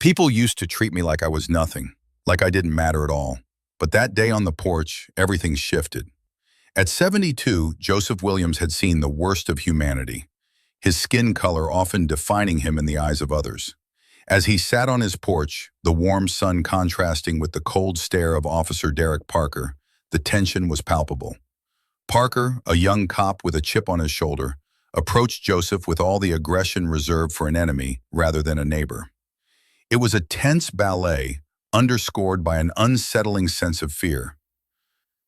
People used to treat me like I was nothing, like I didn't matter at all. But that day on the porch, everything shifted. At 72, Joseph Williams had seen the worst of humanity, his skin color often defining him in the eyes of others. As he sat on his porch, the warm sun contrasting with the cold stare of Officer Derek Parker, the tension was palpable. Parker, a young cop with a chip on his shoulder, approached Joseph with all the aggression reserved for an enemy rather than a neighbor. It was a tense ballet, underscored by an unsettling sense of fear.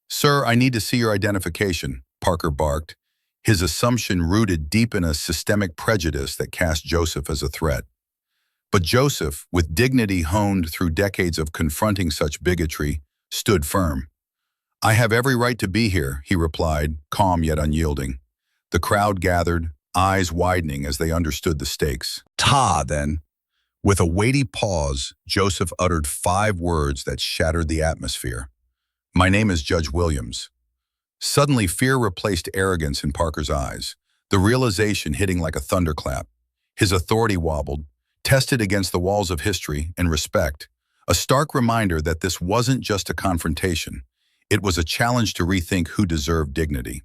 "Sir, I need to see your identification," Parker barked, his assumption rooted deep in a systemic prejudice that cast Joseph as a threat. But Joseph, with dignity honed through decades of confronting such bigotry, stood firm. "I have every right to be here," he replied, calm yet unyielding. The crowd gathered, eyes widening as they understood the stakes. Then. With a weighty pause, Joseph uttered 5 words that shattered the atmosphere. "My name is Judge Williams." Suddenly, fear replaced arrogance in Parker's eyes, the realization hitting like a thunderclap. His authority wobbled, tested against the walls of history and respect, a stark reminder that this wasn't just a confrontation. It was a challenge to rethink who deserved dignity.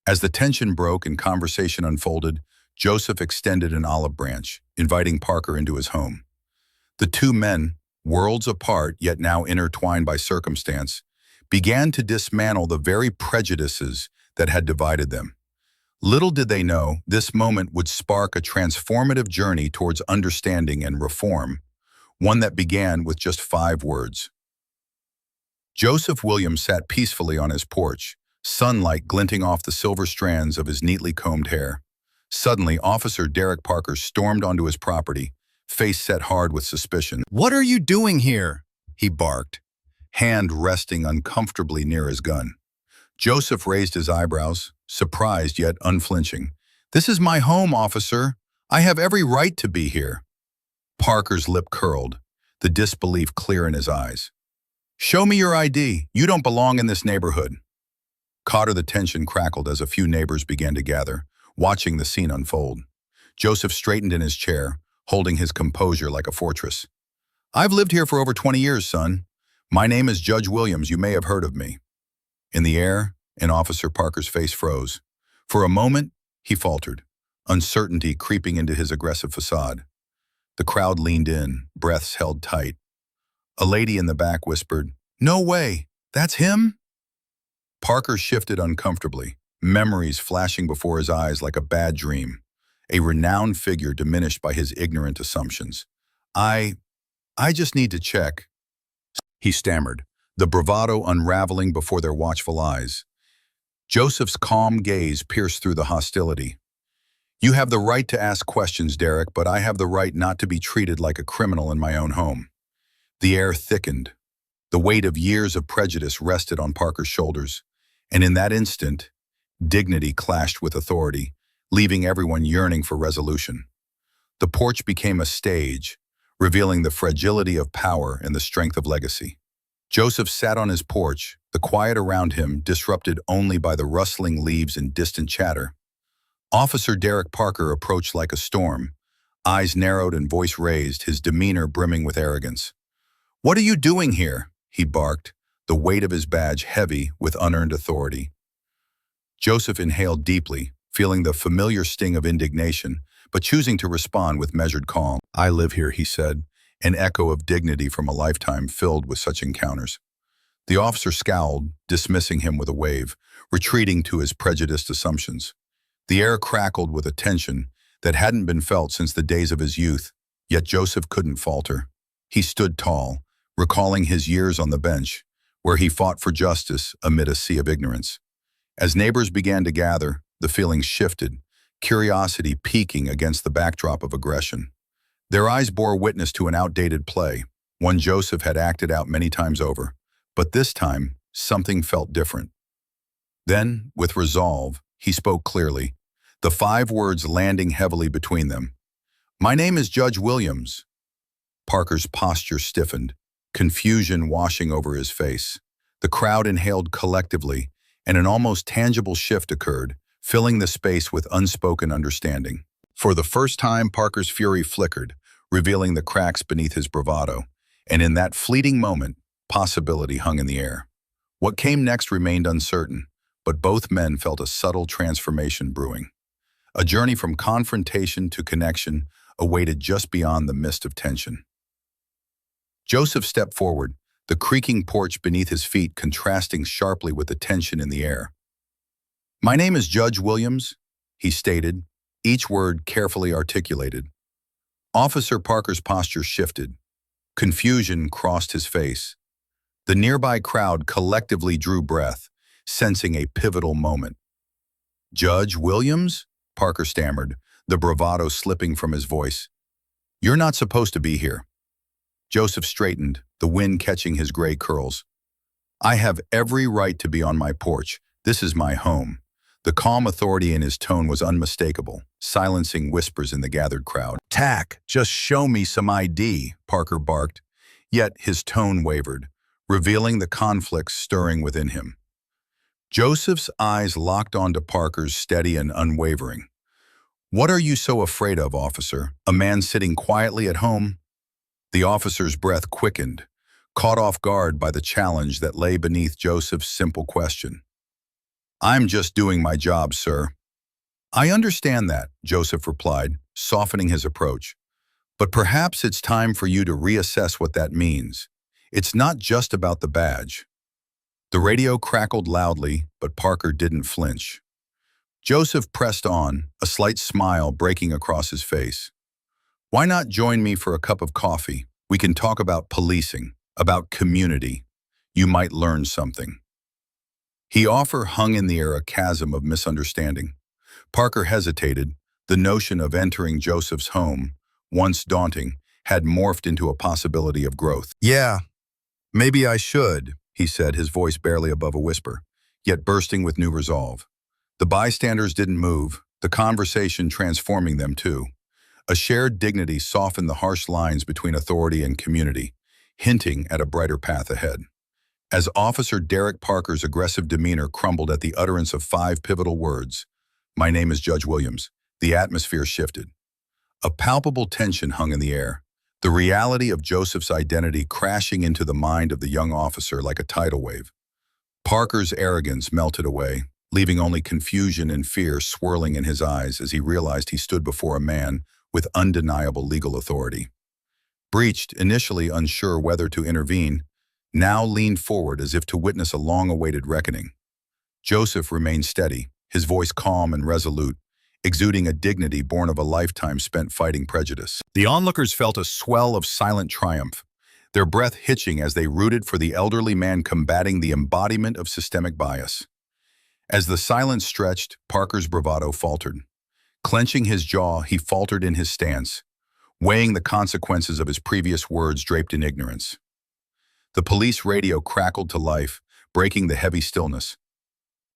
As the tension broke and conversation unfolded, Joseph extended an olive branch, inviting Parker into his home. The two men, worlds apart yet now intertwined by circumstance, began to dismantle the very prejudices that had divided them. Little did they know, this moment would spark a transformative journey towards understanding and reform, one that began with just 5 words. Joseph Williams sat peacefully on his porch, sunlight glinting off the silver strands of his neatly combed hair. Suddenly, Officer Derek Parker stormed onto his property, face set hard with suspicion. "What are you doing here?" he barked, hand resting uncomfortably near his gun. Joseph raised his eyebrows, surprised yet unflinching. "This is my home, officer. I have every right to be here." Parker's lip curled, the disbelief clear in his eyes. "Show me your ID. You don't belong in this neighborhood." Caught, the tension crackled as a few neighbors began to gather, watching the scene unfold. Joseph straightened in his chair, holding his composure like a fortress. "I've lived here for over 20 years, son. My name is Judge Williams. You may have heard of me." In the air, Officer Parker's face froze. For a moment, he faltered, uncertainty creeping into his aggressive facade. The crowd leaned in, breaths held tight. A lady in the back whispered, "No way, that's him?" Parker shifted uncomfortably, memories flashing before his eyes like a bad dream, a renowned figure diminished by his ignorant assumptions. I just need to check," he stammered, the bravado unraveling before their watchful eyes. Joseph's calm gaze pierced through the hostility. "You have the right to ask questions, Derek, but I have the right not to be treated like a criminal in my own home." The air thickened. The weight of years of prejudice rested on Parker's shoulders, and in that instant, dignity clashed with authority, leaving everyone yearning for resolution. The porch became a stage, revealing the fragility of power and the strength of legacy. Joseph sat on his porch, the quiet around him disrupted only by the rustling leaves and distant chatter. Officer Derek Parker approached like a storm, eyes narrowed and voice raised, his demeanor brimming with arrogance. "What are you doing here?" he barked, the weight of his badge heavy with unearned authority. Joseph inhaled deeply, feeling the familiar sting of indignation, but choosing to respond with measured calm. "I live here," he said, an echo of dignity from a lifetime filled with such encounters. The officer scowled, dismissing him with a wave, retreating to his prejudiced assumptions. The air crackled with a tension that hadn't been felt since the days of his youth, yet Joseph couldn't falter. He stood tall, recalling his years on the bench, where he fought for justice amid a sea of ignorance. As neighbors began to gather, the feelings shifted, curiosity peaking against the backdrop of aggression. Their eyes bore witness to an outdated play, one Joseph had acted out many times over, but this time, something felt different. Then, with resolve, he spoke clearly, the 5 words landing heavily between them. "My name is Judge Williams." Parker's posture stiffened, confusion washing over his face. The crowd inhaled collectively, and an almost tangible shift occurred, filling the space with unspoken understanding. For the first time, Parker's fury flickered, revealing the cracks beneath his bravado. And in that fleeting moment, possibility hung in the air. What came next remained uncertain, but both men felt a subtle transformation brewing. A journey from confrontation to connection awaited just beyond the mist of tension. Joseph stepped forward, the creaking porch beneath his feet contrasting sharply with the tension in the air. "My name is Judge Williams," he stated, each word carefully articulated. Officer Parker's posture shifted. Confusion crossed his face. The nearby crowd collectively drew breath, sensing a pivotal moment. "Judge Williams?" Parker stammered, the bravado slipping from his voice. "You're not supposed to be here." Joseph straightened, the wind catching his gray curls. "I have every right to be on my porch. This is my home." The calm authority in his tone was unmistakable, silencing whispers in the gathered crowd. "Tack, just show me some ID," Parker barked, yet his tone wavered, revealing the conflict stirring within him. Joseph's eyes locked onto Parker's, steady and unwavering. "What are you so afraid of, officer? A man sitting quietly at home?" The officer's breath quickened, caught off guard by the challenge that lay beneath Joseph's simple question. "I'm just doing my job, sir." "I understand that," Joseph replied, softening his approach. "But perhaps it's time for you to reassess what that means. It's not just about the badge." The radio crackled loudly, but Parker didn't flinch. Joseph pressed on, a slight smile breaking across his face. "Why not join me for a cup of coffee? We can talk about policing, about community. You might learn something." His offer hung in the air, a chasm of misunderstanding. Parker hesitated. The notion of entering Joseph's home, once daunting, had morphed into a possibility of growth. "Yeah, maybe I should," he said, his voice barely above a whisper, yet bursting with new resolve. The bystanders didn't move, the conversation transforming them too. A shared dignity softened the harsh lines between authority and community, hinting at a brighter path ahead. As Officer Derek Parker's aggressive demeanor crumbled at the utterance of 5 pivotal words, "My name is Judge Williams," the atmosphere shifted. A palpable tension hung in the air, the reality of Joseph's identity crashing into the mind of the young officer like a tidal wave. Parker's arrogance melted away, leaving only confusion and fear swirling in his eyes as he realized he stood before a man with undeniable legal authority. Breached, initially unsure whether to intervene, now leaned forward as if to witness a long-awaited reckoning. Joseph remained steady, his voice calm and resolute, exuding a dignity born of a lifetime spent fighting prejudice. The onlookers felt a swell of silent triumph, their breath hitching as they rooted for the elderly man combating the embodiment of systemic bias. As the silence stretched, Parker's bravado faltered. Clenching his jaw, he faltered in his stance, weighing the consequences of his previous words draped in ignorance. The police radio crackled to life, breaking the heavy stillness.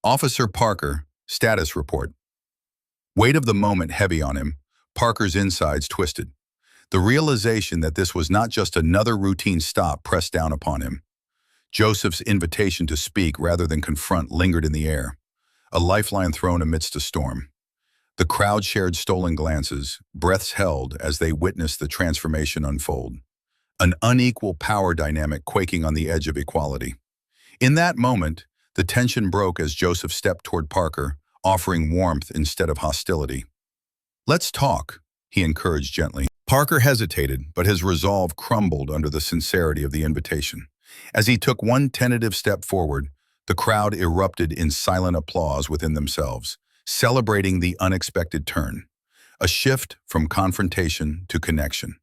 "Officer Parker, status report." Weight of the moment heavy on him, Parker's insides twisted. The realization that this was not just another routine stop pressed down upon him. Joseph's invitation to speak rather than confront lingered in the air, a lifeline thrown amidst a storm. The crowd shared stolen glances, breaths held as they witnessed the transformation unfold. An unequal power dynamic quaking on the edge of equality. In that moment, the tension broke as Joseph stepped toward Parker, offering warmth instead of hostility. "Let's talk," he encouraged gently. Parker hesitated, but his resolve crumbled under the sincerity of the invitation. As he took one tentative step forward, the crowd erupted in silent applause within themselves, celebrating the unexpected turn, a shift from confrontation to connection.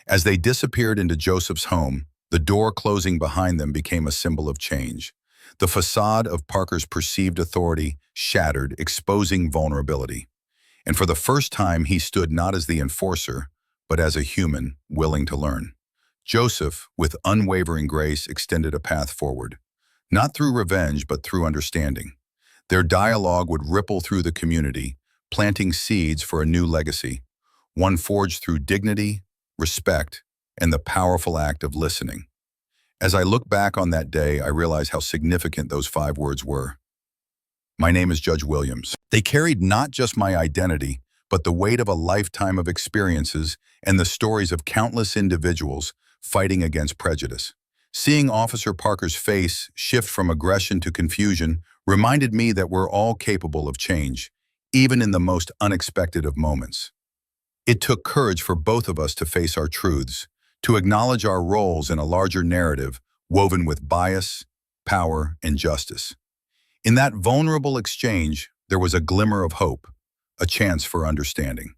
As they disappeared into Joseph's home, the door closing behind them became a symbol of change. The facade of Parker's perceived authority shattered, exposing vulnerability. And for the first time, he stood not as the enforcer, but as a human willing to learn. Joseph, with unwavering grace, extended a path forward, not through revenge, but through understanding. Their dialogue would ripple through the community, planting seeds for a new legacy, one forged through dignity, respect, and the powerful act of listening. As I look back on that day, I realize how significant those 5 words were. "My name is Judge Williams." They carried not just my identity, but the weight of a lifetime of experiences and the stories of countless individuals fighting against prejudice. Seeing Officer Parker's face shift from aggression to confusion reminded me that we're all capable of change, even in the most unexpected of moments. It took courage for both of us to face our truths, to acknowledge our roles in a larger narrative woven with bias, power, and justice. In that vulnerable exchange, there was a glimmer of hope, a chance for understanding.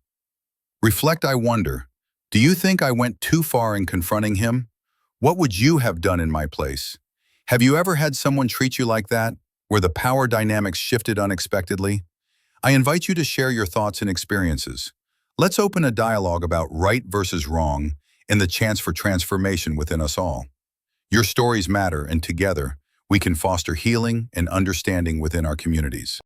Reflect, I wonder, do you think I went too far in confronting him? What would you have done in my place? Have you ever had someone treat you like that, where the power dynamics shifted unexpectedly? I invite you to share your thoughts and experiences. Let's open a dialogue about right versus wrong and the chance for transformation within us all. Your stories matter, and together, we can foster healing and understanding within our communities.